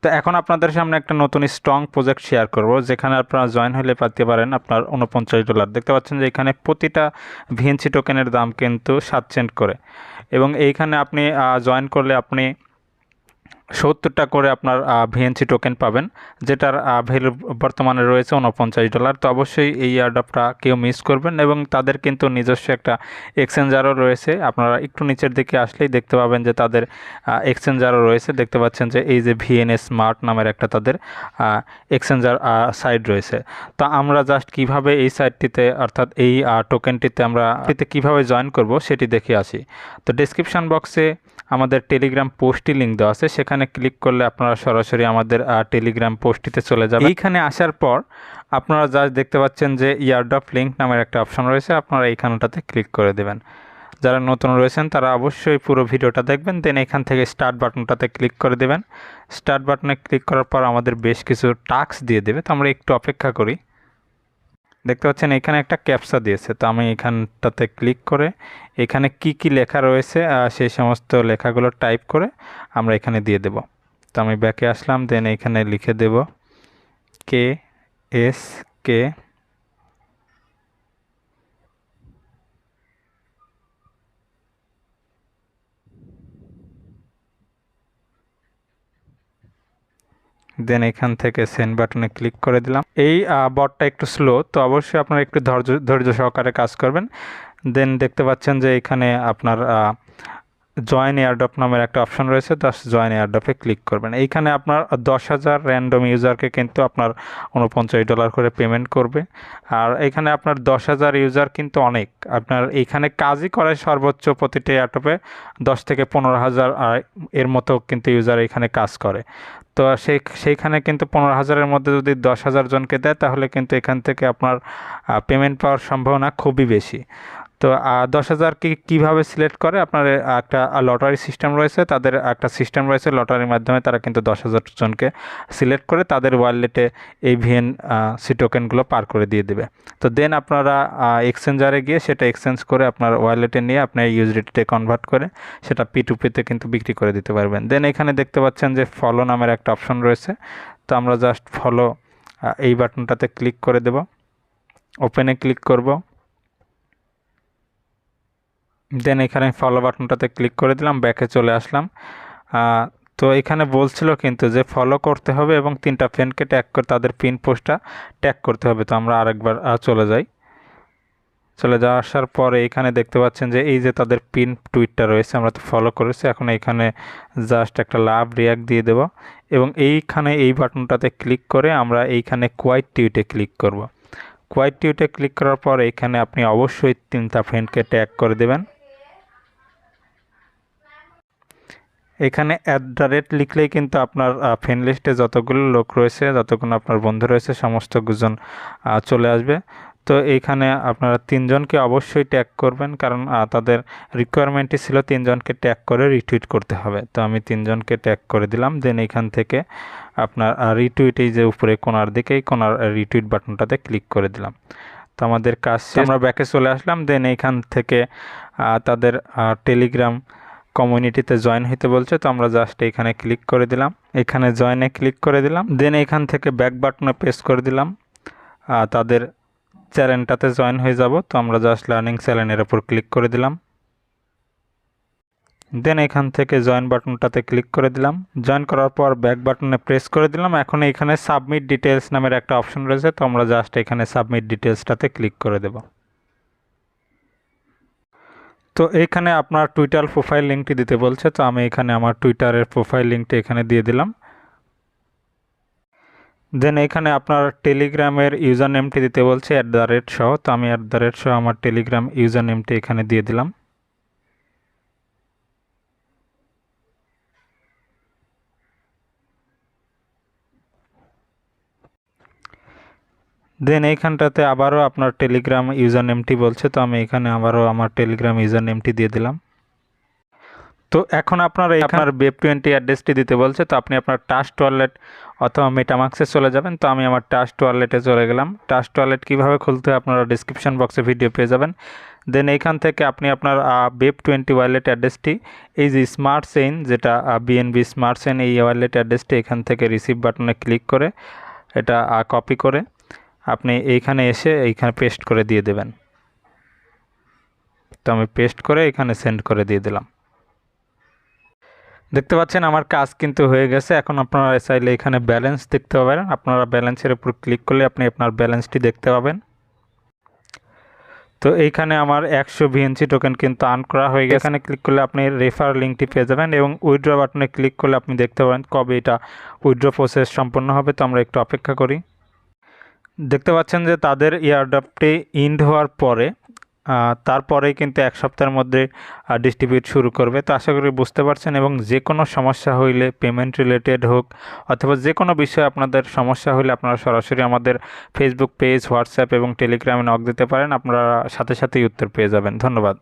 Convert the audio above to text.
তো এখন আপনাদের সামনে একটা নতুন স্ট্রং প্রজেক্ট শেয়ার করব, যেখানে আপনারা জয়েন হলে পেতে পারেন আপনার $49। দেখতে পাচ্ছেন যে এখানে প্রতিটা ভিএনসি টোকেনের দাম কিন্তু 7 সেন্ট করে, এবং এইখানে আপনি জয়েন করলে আপনি 70টা করে আপনার ভিএনসি টোকেন পাবেন, যেটার ভ্যালু বর্তমানে রয়েছে $49। তো অবশ্যই এই এয়ারড্রপটা কেউ মিস করবেন, এবং তাদের কিন্তু নিজস্ব একটা এক্সচেঞ্জারও রয়েছে। আপনারা একটু নিচের দিকে আসলেই দেখতে পাবেন যে তাদের এক্সচেঞ্জারও রয়েছে। দেখতে পাচ্ছেন যে এই যে ভিএনএস স্মার্ট নামের একটা তাদের এক্সচেঞ্জার সাইট রয়েছে। তো আমরা জাস্ট কিভাবে এই সাইটটিতে অর্থাৎ এই টোকেনটিতে আমরা কিভাবে জয়েন করব সেটি দেখে আসি। তো ডেসক্রিপশন বক্সে আমাদের টেলিগ্রাম পোস্টটি লিঙ্ক দেওয়া আছে, সেখানে ক্লিক করলে আপনারা সরাসরি আমাদের টেলিগ্রাম পোস্টটিতে চলে যাবেন। এইখানে আসার পর আপনারা জাস্ট দেখতে পাচ্ছেন যে ইয়ারড্রপ লিঙ্ক নামের একটা অপশন রয়েছে, আপনারা এইখানটাতে ক্লিক করে দেবেন। যারা নতুন রয়েছেন তারা অবশ্যই পুরো ভিডিওটা দেখবেন, দেন এখান থেকে স্টার্ট বাটনটাতে ক্লিক করে দেবেন। স্টার্ট বাটনে ক্লিক করার পর আমাদের বেশ কিছু টাস্ক দিয়ে দেবে, তো আমরা একটু অপেক্ষা করি। দেখতে পাচ্ছেন এখানে একটা ক্যাপচা দিয়েছে, তো আমি এখানটাতে ক্লিক করে এখানে কি লেখা রয়েছে সেই সমস্ত লেখাগুলো টাইপ করে আমরা এখানে দিয়ে দেব। তো আমি ব্যাকে আসলাম, দেন এখানে লিখে দেব KSK দেন এখান থেকে সেন্ড বাটনে ক্লিক করে দিলাম। এই বটটা একটু স্লো, তো অবশ্যই আপনারা একটু ধৈর্য সহকারে কাজ করবেন। দেন দেখতে পাচ্ছেন যে এখানে আপনার জয়েন এয়ারড্রপ নামের একটা অপশন রয়েছে, তো জয়েন এয়ারড্রপে ক্লিক করবেন। এইখানে আপনার 10,000 র্যান্ডম ইউজারকে কিন্তু আপনার $49 করে পেমেন্ট করবে। আর এখানে আপনার 10,000 ইউজার কিন্তু অনেক, আপনার এইখানে কাজই করে সর্বোচ্চ প্রতিটি এয়ারড্রপে 10 থেকে 15,000 এর মতো কিন্তু ইউজার এখানে কাজ করে। তো সেইখানে কিন্তু 15,000-এর মধ্যে যদি 10,000 জনকে দেয়, তাহলে কিন্তু এখান থেকে আপনার পেমেন্ট পাওয়ার সম্ভাবনা খুবই বেশি। তো 10,000কে কীভাবে সিলেক্ট করে, আপনার একটা লটারি সিস্টেম রয়েছে, তাদের একটা সিস্টেম রয়েছে, লটারির মাধ্যমে তারা কিন্তু 10,000 জনকে সিলেক্ট করে তাদের ওয়ালেটে এই ভিএনসি টোকেনগুলো পার করে দিয়ে দেবে। তো দেন আপনারা এক্সচেঞ্জারে গিয়ে সেটা এক্সচেঞ্জ করে আপনার ওয়ালেটে নিয়ে আপনার ইউএসডিটিতে কনভার্ট করে সেটা P2P-তে কিন্তু বিক্রি করে দিতে পারবেন। দেন এখানে দেখতে পাচ্ছেন যে ফলো নামের একটা অপশন রয়েছে, তো আমরা জাস্ট ফলো এই বাটনটাতে ক্লিক করে দেব, ওপেনে ক্লিক করব। দেন এখানে ফলো বাটনটাতে ক্লিক করে দিলাম, ব্যাকে চলে আসলাম। তো এখানে বলছিল কিন্তু যে ফলো করতে হবে এবং 3টা ফ্রেন্ডকে ট্যাগ করে তাদের পিন পোস্টটা ট্যাগ করতে হবে। তো আমরা আরেকবার চলে যাই। চলে আসার পরে এখানে দেখতে পাচ্ছেন যে এই যে তাদের পিন টুইটটা রয়েছে, আমরা তো ফলো করেছি। এখন এখানে জাস্ট একটা লাভ রিয়াক্ট দিয়ে দেব, এবং এইখানে এই বাটনটাতে ক্লিক করে আমরা এইখানে কোয়াইট টুইটে ক্লিক করব। কোয়াইট টুইটে ক্লিক করার পর এখানে আপনি অবশ্যই 3টা ফ্রেন্ডকে ট্যাগ করে দেবেন। এখানে লিখলেই কিন্তু আপনার ফ্রেন্ড লিস্টে যতগুলো লোক রয়েছে, যতগুলো আপনার বন্ধু রয়েছে, সমস্ত গুজন চলে আসবে। তো এইখানে আপনারা 3জনকে অবশ্যই ট্যাগ করবেন, কারণ তাদের রিকোয়ারমেন্টই ছিল 3জনকে ট্যাগ করে রিটুইট করতে হবে। তো আমি 3জনকে ট্যাগ করে দিলাম। দেন এখান থেকে আপনার রিটুইট, এই যে উপরে কোনার দিকেই কোনার রিটুইট বাটনটাতে ক্লিক করে দিলাম। তো আমাদের কাজ শেষ, আমরা ব্যাকে চলে আসলাম। দেন এইখান থেকে তাদের টেলিগ্রাম কমিউনিটিতে জয়েন হইতে বলছে, তো আমরা জাস্ট এখানে ক্লিক করে দিলাম, এখানে জয়েনে ক্লিক করে দিলাম। দেন এখান থেকে ব্যাক বাটনে প্রেস করে দিলাম, তাদের চ্যানেলটাতে জয়েন হয়ে যাব। তো আমরা জাস্ট লার্নিং চ্যানেলের উপর ক্লিক করে দিলাম। দেন এখান থেকে জয়েন বাটনটাতে ক্লিক করে দিলাম। জয়েন করার পর ব্যাক বাটনে প্রেস করে দিলাম। এখন এখানে সাবমিট ডিটেলস নামের একটা অপশন রয়েছে, তো আমরা জাস্ট এখানে সাবমিট ডিটেলসটাতে ক্লিক করে দেব। তো এইখানে আপনার টুইটার প্রোফাইল লিঙ্কটি দিতে বলছে, তো আমি এখানে আমার টুইটারের প্রোফাইল লিঙ্কটি এখানে দিয়ে দিলাম। দেন এখানে আপনার টেলিগ্রামের ইউজার নেমটি দিতে বলছে @ সহ, তো আমি @ সহ আমার টেলিগ্রাম ইউজার নেমটি এখানে দিয়ে দিলাম। দেন এইখানটাতে আবারও আপনার টেলিগ্রাম ইউজার নেমটি বলছে, তো আমি এখানে আবারও আমার টেলিগ্রাম ইউজার নেমটি দিয়ে দিলাম। তো এখন আপনার Web20 অ্যাড্রেসটি দিতে বলছে, তো আপনি আপনার ট্রাস্ট ওয়ালেট অথবা মেটামাক্সে চলে যাবেন। তো আমি আমার ট্রাস্ট ওয়ালেটে চলে গেলাম। ট্রাস্ট ওয়ালেট কীভাবে খুলতে হয় আপনারা ডিসক্রিপশন বক্সে ভিডিও পেয়ে যাবেন। দেন এইখান থেকে আপনি আপনার বেপ20 ওয়ালেট অ্যাড্রেসটি, এই যে স্মার্ট চেইন যেটা বিএনবি স্মার্ট চেইন, এই ওয়ালেট অ্যাড্রেসটি এখান থেকে রিসিভ বাটনে ক্লিক করে এটা কপি করে আপনি এইখানে এসে এইখানে পেস্ট করে দিয়ে দেবেন। তো আমি পেস্ট করে এখানে সেন্ড করে দিয়ে দিলাম। দেখতে পাচ্ছেন আমার কাজ কিন্তু হয়ে গেছে। এখন আপনারা চাইলে এখানে ব্যালেন্স দেখতে পাবেন। আপনারা ব্যালেন্সের উপর ক্লিক করলে আপনি আপনার ব্যালেন্সটি দেখতে পাবেন। তো এইখানে আমার 100 ভিএনসি টোকেন কিন্তু আর্ন করা হয়ে গেছে। এখানে ক্লিক করলে আপনি রেফার লিঙ্কটি পেয়ে যাবেন এবং উইথড্র বাটনে ক্লিক করলে আপনি দেখতে পাবেন কবে এটা উইথড্র প্রসেস সম্পন্ন হবে। তো আমরা একটু অপেক্ষা করি। দেখতে পাচ্ছেন যে তাদের এয়ারড্রপটি ইন্ড হওয়ার পরে তারপরেই কিন্তু 1 সপ্তাহের মধ্যে ডিস্ট্রিবিউট শুরু করবে। তো আশা করি বুঝতে পারছেন, এবং যে কোনো সমস্যা হইলে পেমেন্ট রিলেটেড হোক অথবা যে কোনো বিষয়ে আপনাদের সমস্যা হলে আপনারা সরাসরি আমাদের ফেসবুক পেজ, হোয়াটসঅ্যাপ এবং টেলিগ্রামে নক দিতে পারেন। আপনারা সাথে সাথেই উত্তর পেয়ে যাবেন। ধন্যবাদ।